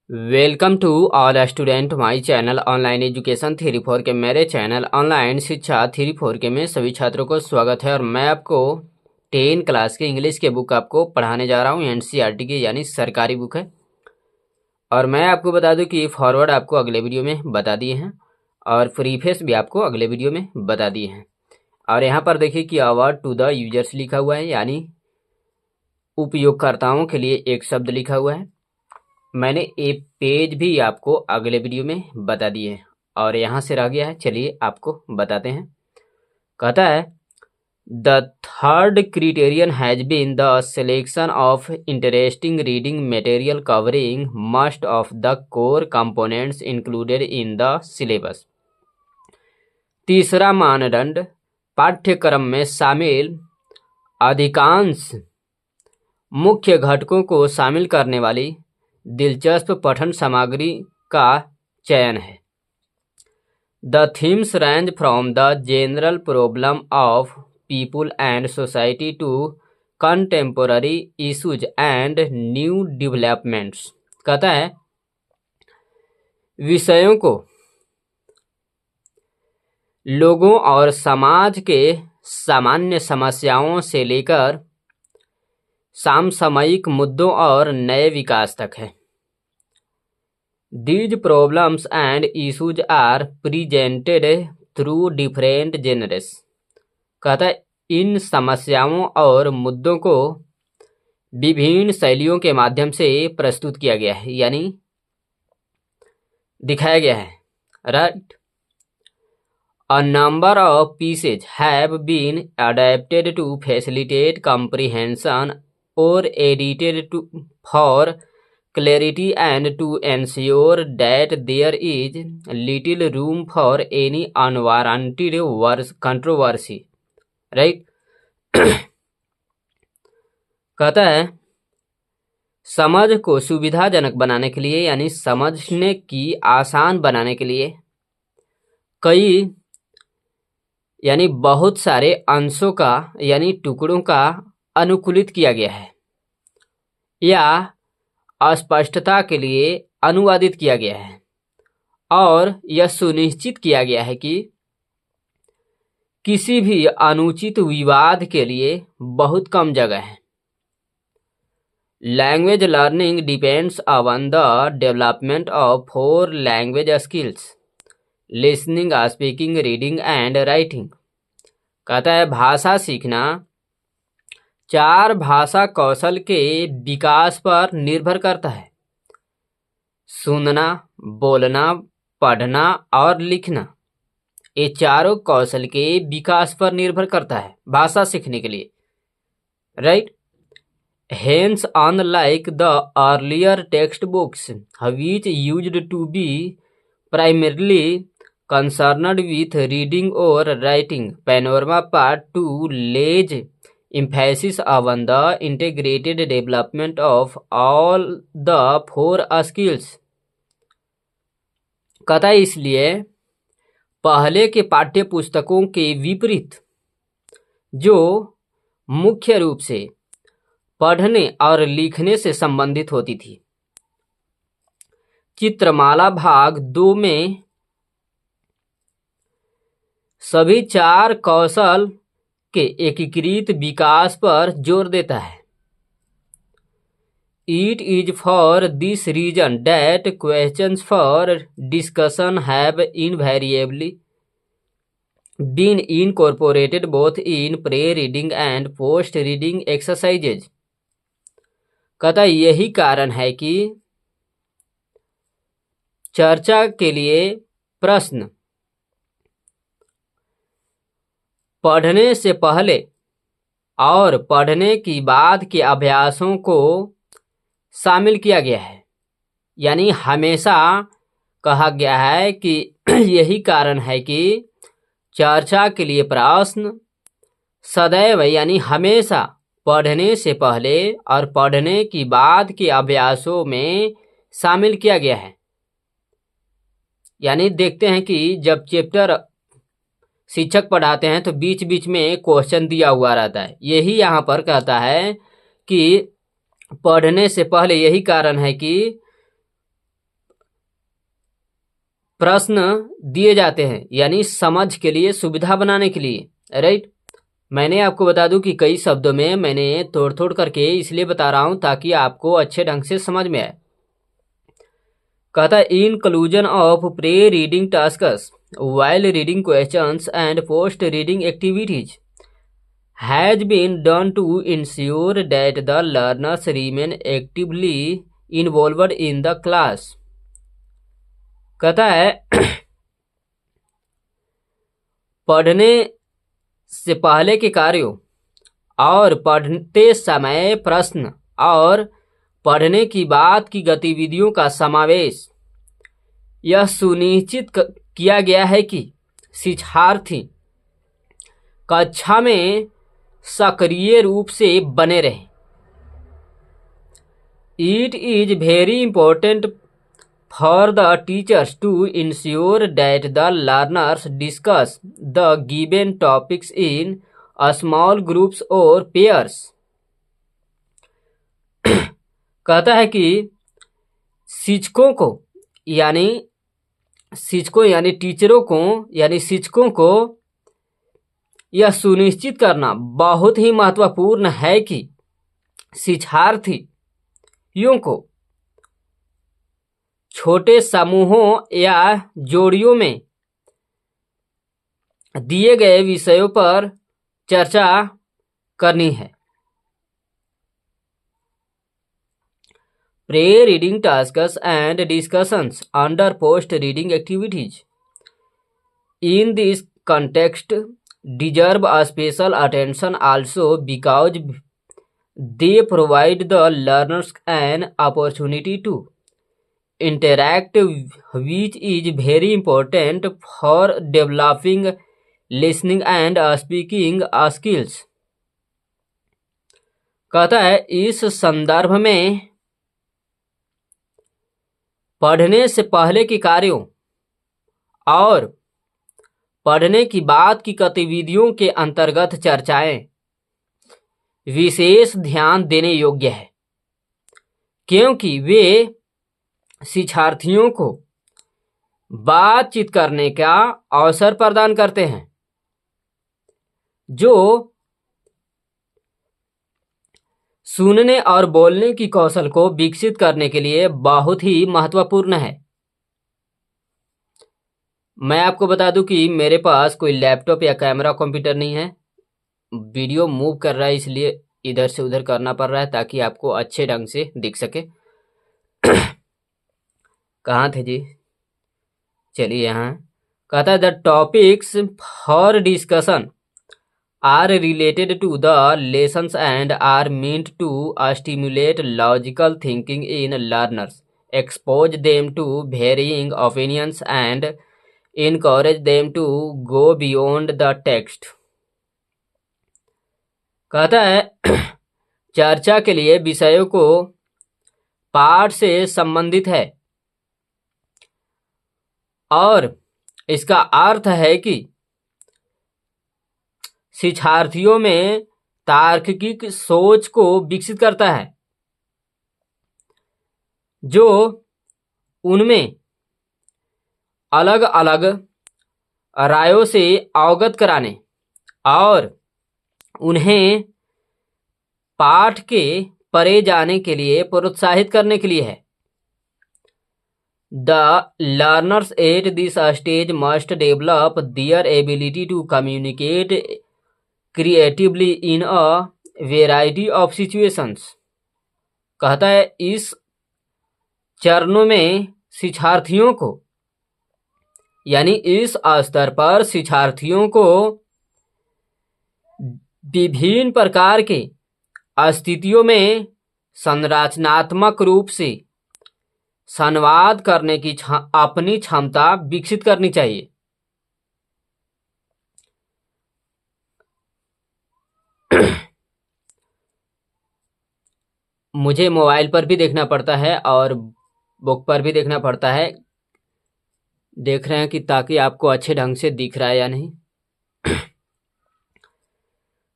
Welcome to all student my channel online education three four के मेरे channel online शिक्षा three four के में सभी छात्रों को स्वागत है। और मैं आपको 10 क्लास के इंग्लिश के बुक आपको पढ़ाने जा रहा हूँ। एनसीईआरटी की यानी सरकारी बुक है। और मैं आपको बता दूं कि फॉरवर्ड आपको अगले वीडियो में बता दिए हैं और प्रीफेस भी आपको अगले वीडियो में बता दिए हैं। और यहाँ पर देखिए कि अवार्ड टू द यूजर्स लिखा हुआ है, यानी उपयोगकर्ताओं के लिए एक शब्द लिखा हुआ है। मैंने एक पेज भी आपको अगले वीडियो में बता दिए हैं और यहाँ से रह गया है, चलिए आपको बताते हैं। कहता है the third criterion has been the selection of interesting reading material covering must of the core components included in the syllabus. तीसरा मानदंड पाठ्यक्रम में शामिल अधिकांश मुख्य घटकों को शामिल करने वाली दिलचस्प पठन सामग्री का चयन है। The themes range from the general problem of people and society to contemporary issues and new developments. कहता है विषयों को लोगों और समाज के सामान्य समस्याओं से लेकर समसामयिक मुद्दों और नए विकास तक है। These problems and issues are presented through different genres। कहता है इन समस्याओं और मुद्दों को विभिन्न शैलियों के माध्यम से प्रस्तुत किया गया है, यानी दिखाया गया है। Right. A number of pieces have been adapted to facilitate comprehension or edited for clarity and to ensure that there is little room for any unwarranted controversy। Right. कहता है समझ को सुविधाजनक बनाने के लिए, यानी समझने की आसान बनाने के लिए कई यानी बहुत सारे अंशों का यानी टुकड़ों का अनुकूलित किया गया है या अस्पष्टता के लिए अनुवादित किया गया है, और यह सुनिश्चित किया गया है कि किसी भी अनुचित विवाद के लिए बहुत कम जगह है। Language learning depends on the development of 4 language skills listening, speaking, reading and writing. कहता है भाषा सीखना 4 भाषा कौशल के विकास पर निर्भर करता है। सुनना, बोलना, पढ़ना और लिखना, ये चारों कौशल के विकास पर निर्भर करता है भाषा सीखने के लिए। Right. Hence, unlike the earlier textbooks which used to be primarily concerned with reading or writing, Panorama Part 2 lays emphasis on the integrated development of all the 4 skills। कहता है इसलिए पहले के पाठ्य पुस्तकों के विपरीत, जो मुख्य रूप से पढ़ने और लिखने से संबंधित होती थी, चित्रमाला भाग 2 में सभी 4 कौशल के एकीकृत विकास पर जोर देता है। It is for this reason that questions for discussion have invariably been incorporated both in pre-reading and post-reading exercises। कहता यही कारण है कि चर्चा के लिए प्रश्न पढ़ने से पहले और पढ़ने की बाद के अभ्यासों को शामिल किया गया है। यानी हमेशा कहा गया है कि यही कारण है कि चर्चा के लिए प्रश्न सदैव यानी हमेशा पढ़ने से पहले और पढ़ने की बाद के अभ्यासों में शामिल किया गया है। यानी देखते हैं कि जब चैप्टर शिक्षक पढ़ाते हैं तो बीच बीच में क्वेश्चन दिया हुआ रहता है। यही यहाँ पर कहता है कि पढ़ने से पहले, यही कारण है कि प्रश्न दिए जाते हैं, यानी समझ के लिए, सुविधा बनाने के लिए, राइट। मैंने आपको बता दूं कि कई शब्दों में मैंने तोड़ तोड़ करके इसलिए बता रहा हूं ताकि आपको अच्छे ढंग से समझ में आए। कहता है inclusion of pre reading tasks while reading questions and post reading activities has been done to ensure that the learners remain actively involved in the class। कहता है पढ़ने से पहले के कार्यों और पढ़ते समय प्रश्न और पढ़ने की बाद की गतिविधियों का समावेश यह सुनिश्चित किया गया है कि शिक्षार्थी कक्षा में सक्रिय रूप से बने रहें। It is very important for the teachers to ensure that the learners discuss the given topics in small groups और पेयर्स। कहता है कि शिक्षकों यानी टीचरों को यानी शिक्षकों को यह सुनिश्चित करना बहुत ही महत्वपूर्ण है कि शिक्षार्थियों को छोटे समूहों या जोड़ियों में दिए गए विषयों पर चर्चा करनी है। Pre-reading tasks and discussions under post-reading activities in this context deserve a special attention also because they provide the learners an opportunity to interact, which is very important for developing listening and speaking skills। कहता है इस संदर्भ में पढ़ने से पहले के कार्यों और पढ़ने की बाद की गतिविधियों के अंतर्गत चर्चाएं विशेष ध्यान देने योग्य है, क्योंकि वे शिक्षार्थियों को बातचीत करने का अवसर प्रदान करते हैं जो सुनने और बोलने की कौशल को विकसित करने के लिए बहुत ही महत्वपूर्ण है। मैं आपको बता दूं कि मेरे पास कोई लैपटॉप या कैमरा कंप्यूटर नहीं है। वीडियो मूव कर रहा है इसलिए इधर से उधर करना पड़ रहा है ताकि आपको अच्छे ढंग से दिख सके। कहाँ थे जी? चलिए यहाँ कहता है the topics for discussion are related to the lessons and are meant to stimulate logical thinking in learners, expose them to varying opinions and encourage them to go beyond the text। कहता है चर्चा के लिए विषयों को पाठ से संबंधित है और इसका अर्थ है कि शिक्षार्थियों में तार्किक सोच को विकसित करता है जो उनमें अलग अलग रायों से अवगत कराने और उन्हें पाठ के परे जाने के लिए प्रोत्साहित करने के लिए है। The learners at this stage must develop their ability to communicate creatively in a variety of situations। कहता है इस चरणों में शिक्षार्थियों को यानी इस स्तर पर शिक्षार्थियों को विभिन्न प्रकार के स्थितियों में संरचनात्मक रूप से संवाद करने की अपनी क्षमता विकसित करनी चाहिए। मुझे मोबाइल पर भी देखना पड़ता है और बुक पर भी देखना पड़ता है। देख रहे हैं कि ताकि आपको अच्छे ढंग से दिख रहा है या नहीं।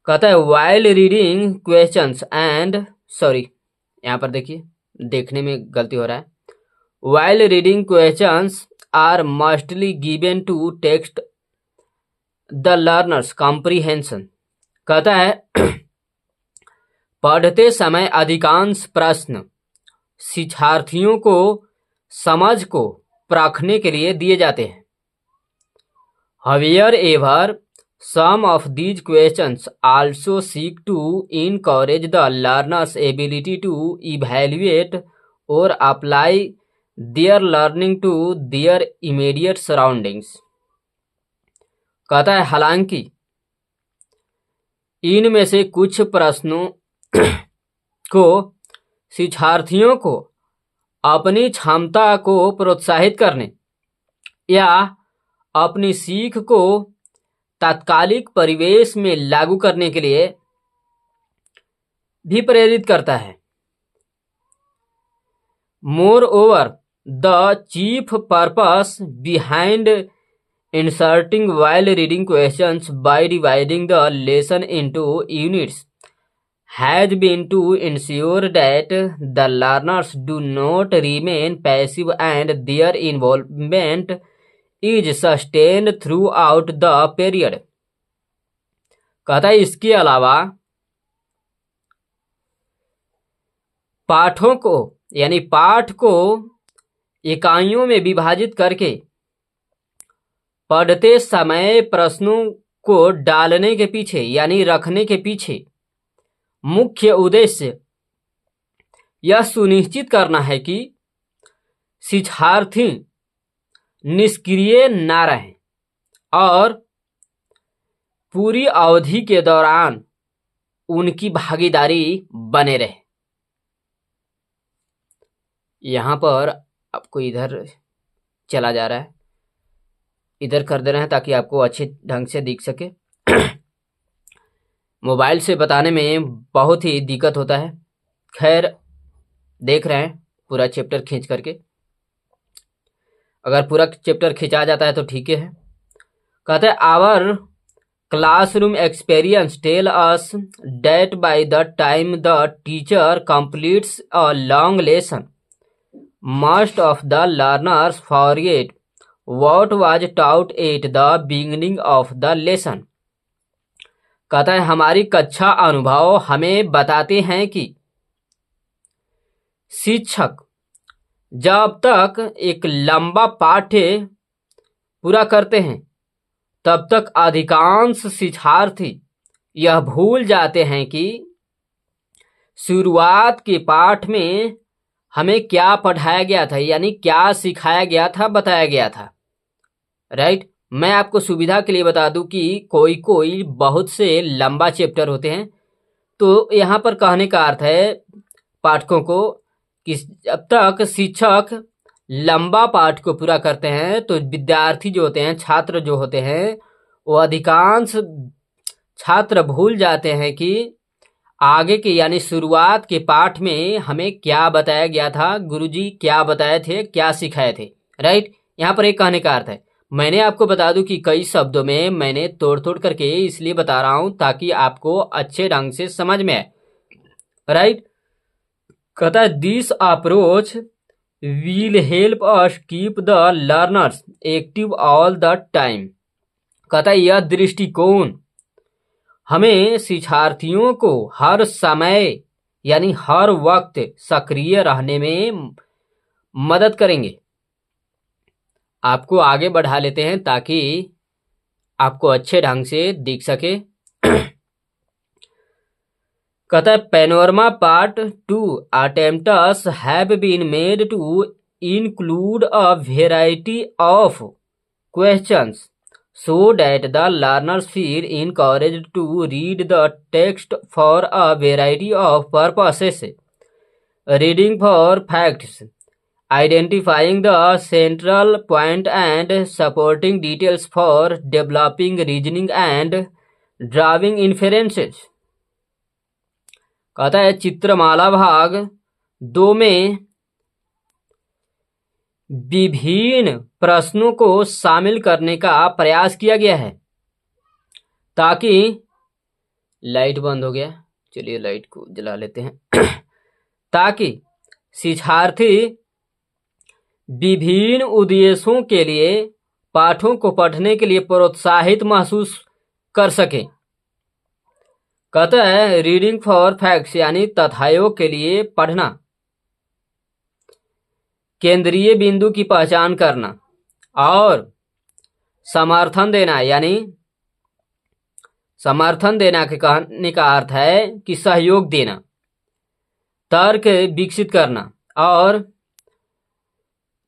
कहता है वाइल रीडिंग क्वेश्चंस एंड यहाँ पर देखिए देखने में गलती हो रहा है। While reading questions are mostly given to text the learners comprehension. कहता है पढ़ते समय अधिकांश प्रश्न शिक्षार्थियों को समझ को परखने के लिए दिए जाते हैं। However, some of these questions also seek to encourage the learner's ability to evaluate or apply their learning to their immediate surroundings। कहता है हालांकि इनमें से कुछ प्रश्नों को शिक्षार्थियों को अपनी क्षमता को प्रोत्साहित करने या अपनी सीख को तात्कालिक परिवेश में लागू करने के लिए भी प्रेरित करता है। Moreover, the chief purpose behind inserting while reading questions by dividing the lesson into units has been to ensure that the learners do not remain passive and their involvement is sustained throughout the period। कहता है इसके अलावा पाठों को यानी पाठ को इकाइयों में विभाजित करके पढ़ते समय प्रश्नों को डालने के पीछे यानी रखने के पीछे मुख्य उद्देश्य यह सुनिश्चित करना है कि शिक्षार्थी निष्क्रिय ना रहें और पूरी अवधि के दौरान उनकी भागीदारी बने रहे। यहाँ पर आपको इधर चला जा रहा है, इधर कर दे रहे हैं ताकि आपको अच्छे ढंग से दिख सके। मोबाइल से बताने में बहुत ही दिक्कत होता है। खैर देख रहे हैं पूरा चैप्टर खींच करके, अगर पूरा चैप्टर खिंचा जाता है तो ठीक है। कहते हैं our classroom experience tell us that by the time the teacher completes a long lesson most of the learners forget what was taught at the beginning of the lesson। कहता है हमारी कक्षा अनुभव हमें बताते हैं कि शिक्षक जब तक एक लंबा पाठ्य पूरा करते हैं तब तक अधिकांश शिक्षार्थी यह भूल जाते हैं कि शुरुआत के पाठ में हमें क्या पढ़ाया गया था यानी क्या सिखाया गया था, बताया गया था। राइट, मैं आपको सुविधा के लिए बता दूं कि कोई बहुत से लंबा चैप्टर होते हैं, तो यहाँ पर कहने का अर्थ है पाठकों को कि जब तक शिक्षक लंबा पाठ को पूरा करते हैं तो विद्यार्थी जो होते हैं, छात्र जो होते हैं, वो अधिकांश छात्र भूल जाते हैं कि आगे के यानी शुरुआत के पाठ में हमें क्या बताया गया था, गुरुजी क्या बताए थे, क्या सिखाए थे। राइट, यहाँ पर एक कहने का अर्थ है। मैंने आपको बता दूं कि कई शब्दों में मैंने तोड़ करके इसलिए बता रहा हूं ताकि आपको अच्छे ढंग से समझ में आए। राइट, कहता है this approach will help us keep the learners active all the time. कहता है यह दृष्टिकोण हमें शिक्षार्थियों को हर समय यानी हर वक्त सक्रिय रहने में मदद करेंगे। आपको आगे बढ़ा लेते हैं ताकि आपको अच्छे ढंग से दिख सके। कहता है panorama part 2 attempts have been made to include a variety of questions so that the learners feel encouraged to read the text for a variety of purposes: reading for facts, identifying the central point and supporting details for developing reasoning and drawing inferences। कहता है चित्रमाला भाग 2 में विभिन्न प्रश्नों को शामिल करने का प्रयास किया गया है ताकि लाइट बंद हो गया, चलिए लाइट को जला लेते हैं ताकि शिक्षार्थी विभिन्न उद्देश्यों के लिए पाठों को पढ़ने के लिए प्रोत्साहित महसूस कर सके। कहता है रीडिंग फॉर फैक्ट्स यानी तथ्यों के लिए पढ़ना, केंद्रीय बिंदु की पहचान करना और समर्थन देना, यानी समर्थन देना के कहने का अर्थ है कि सहयोग देना, तर्क विकसित करना और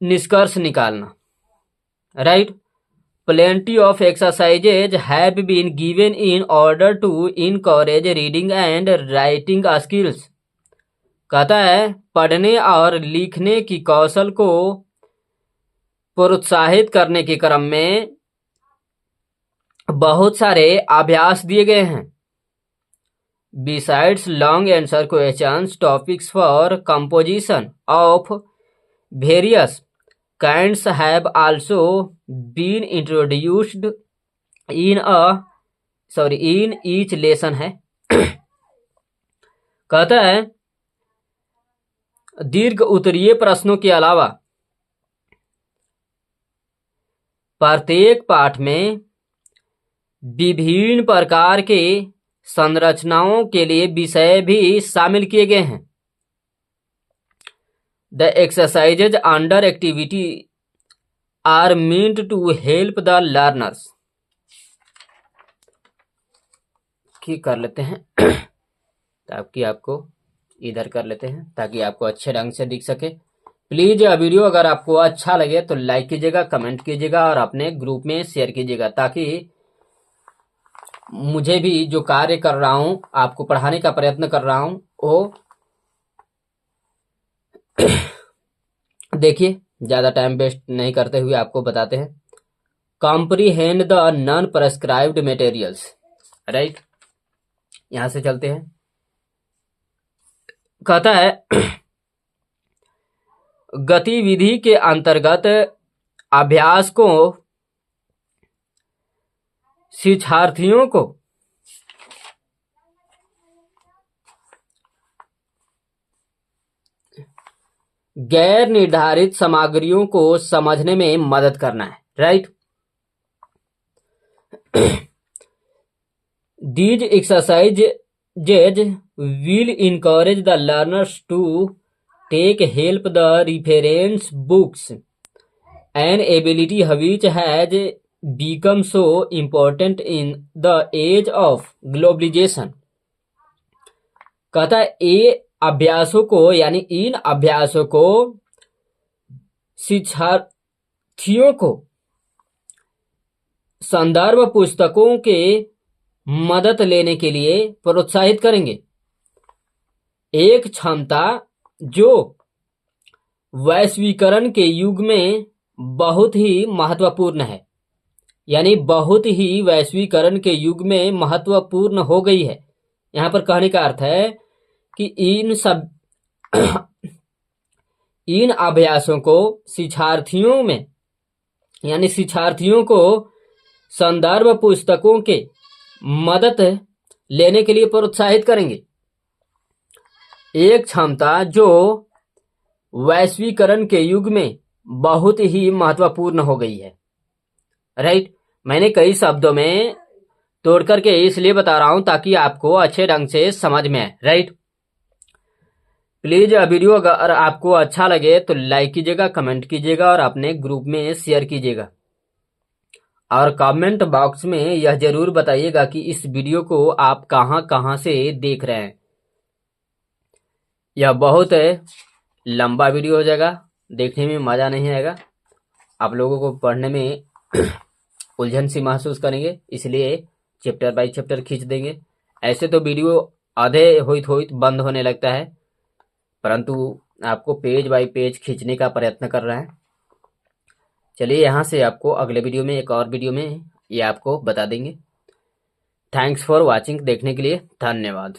निष्कर्ष निकालना। Right. Plenty of exercises have been given in order to encourage reading and writing skills। कहता है पढ़ने और लिखने की कौशल को प्रोत्साहित करने के क्रम में बहुत सारे अभ्यास दिए गए हैं। Besides long answer questions, topics for composition of various kinds have also been introduced in each lesson है। कहता है दीर्घ उत्तरीय प्रश्नों के अलावा प्रत्येक पाठ में विभिन्न प्रकार के संरचनाओं के लिए विषय भी शामिल किए गए हैं। The exercises under activity are meant to help the learners। कर लेते हैं ताकि आपको इधर कर लेते हैं ताकि आपको अच्छे ढंग से दिख सके। प्लीज यह वीडियो अगर आपको अच्छा लगे तो लाइक कीजिएगा, कमेंट कीजिएगा और अपने ग्रुप में शेयर कीजिएगा ताकि मुझे भी जो कार्य कर रहा हूं, आपको पढ़ाने का प्रयत्न कर रहा हूं, वो देखिए ज्यादा टाइम वेस्ट नहीं करते हुए आपको बताते हैं। Comprehend the non prescribed materials. Right, यहां से चलते हैं। कहता है गतिविधि के अंतर्गत अभ्यास को शिक्षार्थियों को गैर निर्धारित सामग्रियों को समझने में मदद करना है। Right. These exercises will encourage the learners to take help the reference books, an ability which has become so important in the age of globalization। कहता है ये अभ्यासों को यानी इन अभ्यासों को शिक्षार्थियों को संदर्भ पुस्तकों के मदद लेने के लिए प्रोत्साहित करेंगे। एक क्षमता जो वैश्वीकरण के युग में बहुत ही महत्वपूर्ण है, यानी बहुत ही वैश्वीकरण के युग में महत्वपूर्ण हो गई है। यहाँ पर कहने का अर्थ है कि इन अभ्यासों को शिक्षार्थियों में यानी शिक्षार्थियों को संदर्भ पुस्तकों के मदद लेने के लिए प्रोत्साहित करेंगे। एक क्षमता जो वैश्वीकरण के युग में बहुत ही महत्वपूर्ण हो गई है। राइट। मैंने कई शब्दों में तोड़ करके इसलिए बता रहा हूं ताकि आपको अच्छे ढंग से समझ में आए। राइट। प्लीज वीडियो अगर आपको अच्छा लगे तो लाइक कीजिएगा, कमेंट कीजिएगा और अपने ग्रुप में शेयर कीजिएगा और कमेंट बॉक्स में यह जरूर बताइएगा कि इस वीडियो को आप कहां से देख रहे हैं। यह बहुत लंबा वीडियो हो जाएगा, देखने में मज़ा नहीं आएगा, आप लोगों को पढ़ने में उलझन सी महसूस करेंगे, इसलिए चैप्टर बाय चैप्टर खींच देंगे। ऐसे तो वीडियो आधे होइत बंद होने लगता है, परंतु आपको पेज बाय पेज खींचने का प्रयत्न कर रहा है। चलिए यहाँ से आपको अगले वीडियो में एक और वीडियो में ये आपको बता देंगे। थैंक्स फॉर वॉचिंग, देखने के लिए धन्यवाद।